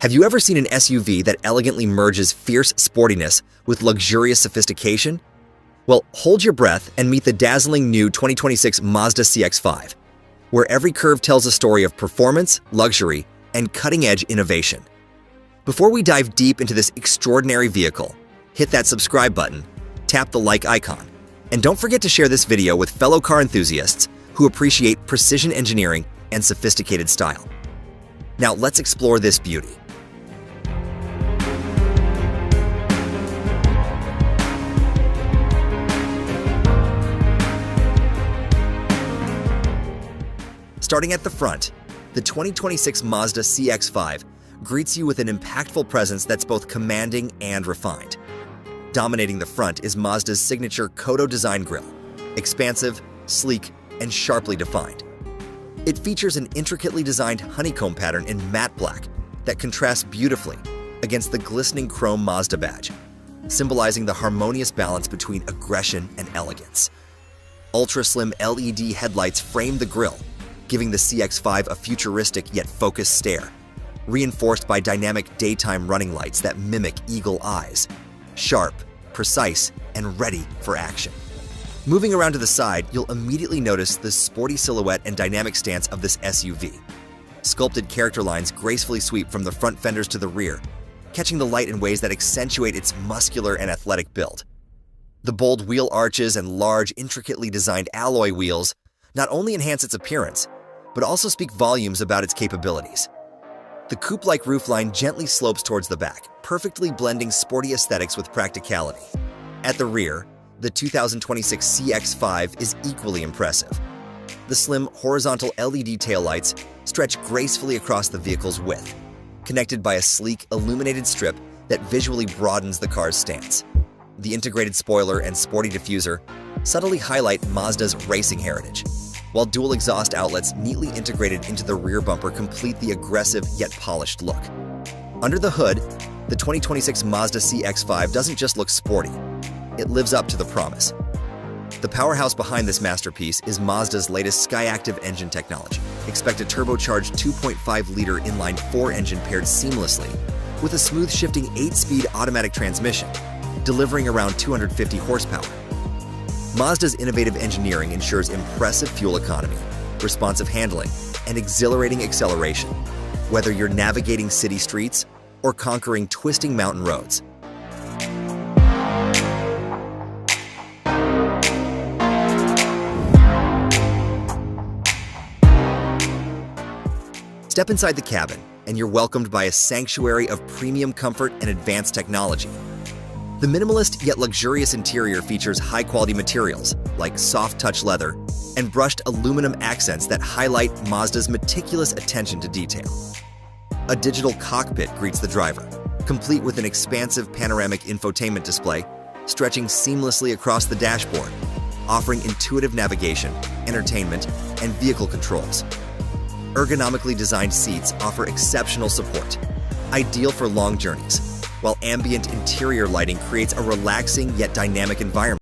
Have you ever seen an SUV that elegantly merges fierce sportiness with luxurious sophistication? Well, hold your breath and meet the dazzling new 2026 Mazda CX-5, where every curve tells a story of performance, luxury, and cutting-edge innovation. Before we dive deep into this extraordinary vehicle, hit that subscribe button, tap the like icon, and don't forget to share this video with fellow car enthusiasts who appreciate precision engineering and sophisticated style. Now let's explore this beauty. Starting at the front, the 2026 Mazda CX-5 greets you with an impactful presence that's both commanding and refined. Dominating the front is Mazda's signature Kodo design grille, expansive, sleek, and sharply defined. It features an intricately designed honeycomb pattern in matte black that contrasts beautifully against the glistening chrome Mazda badge, symbolizing the harmonious balance between aggression and elegance. Ultra-slim LED headlights frame the grille, giving the CX-5 a futuristic yet focused stare, reinforced by dynamic daytime running lights that mimic eagle eyes, sharp, precise, and ready for action. Moving around to the side, you'll immediately notice the sporty silhouette and dynamic stance of this SUV. Sculpted character lines gracefully sweep from the front fenders to the rear, catching the light in ways that accentuate its muscular and athletic build. The bold wheel arches and large, intricately designed alloy wheels not only enhance its appearance, but also speak volumes about its capabilities. The coupe-like roofline gently slopes towards the back, perfectly blending sporty aesthetics with practicality. At the rear, the 2026 CX-5 is equally impressive. The slim, horizontal LED taillights stretch gracefully across the vehicle's width, connected by a sleek, illuminated strip that visually broadens the car's stance. The integrated spoiler and sporty diffuser subtly highlight Mazda's racing heritage, while dual exhaust outlets neatly integrated into the rear bumper complete the aggressive yet polished look. Under the hood, the 2026 Mazda CX-5 doesn't just look sporty, it lives up to the promise. The powerhouse behind this masterpiece is Mazda's latest Skyactiv engine technology. Expect a turbocharged 2.5-liter inline-4 engine paired seamlessly with a smooth shifting 8-speed automatic transmission, delivering around 250 horsepower. Mazda's innovative engineering ensures impressive fuel economy, responsive handling, and exhilarating acceleration, whether you're navigating city streets or conquering twisting mountain roads. Step inside the cabin, and you're welcomed by a sanctuary of premium comfort and advanced technology. The minimalist yet luxurious interior features high-quality materials like soft-touch leather and brushed aluminum accents that highlight Mazda's meticulous attention to detail. A digital cockpit greets the driver, complete with an expansive panoramic infotainment display stretching seamlessly across the dashboard, offering intuitive navigation, entertainment, and vehicle controls. Ergonomically designed seats offer exceptional support, ideal for long journeys, while ambient interior lighting creates a relaxing yet dynamic environment.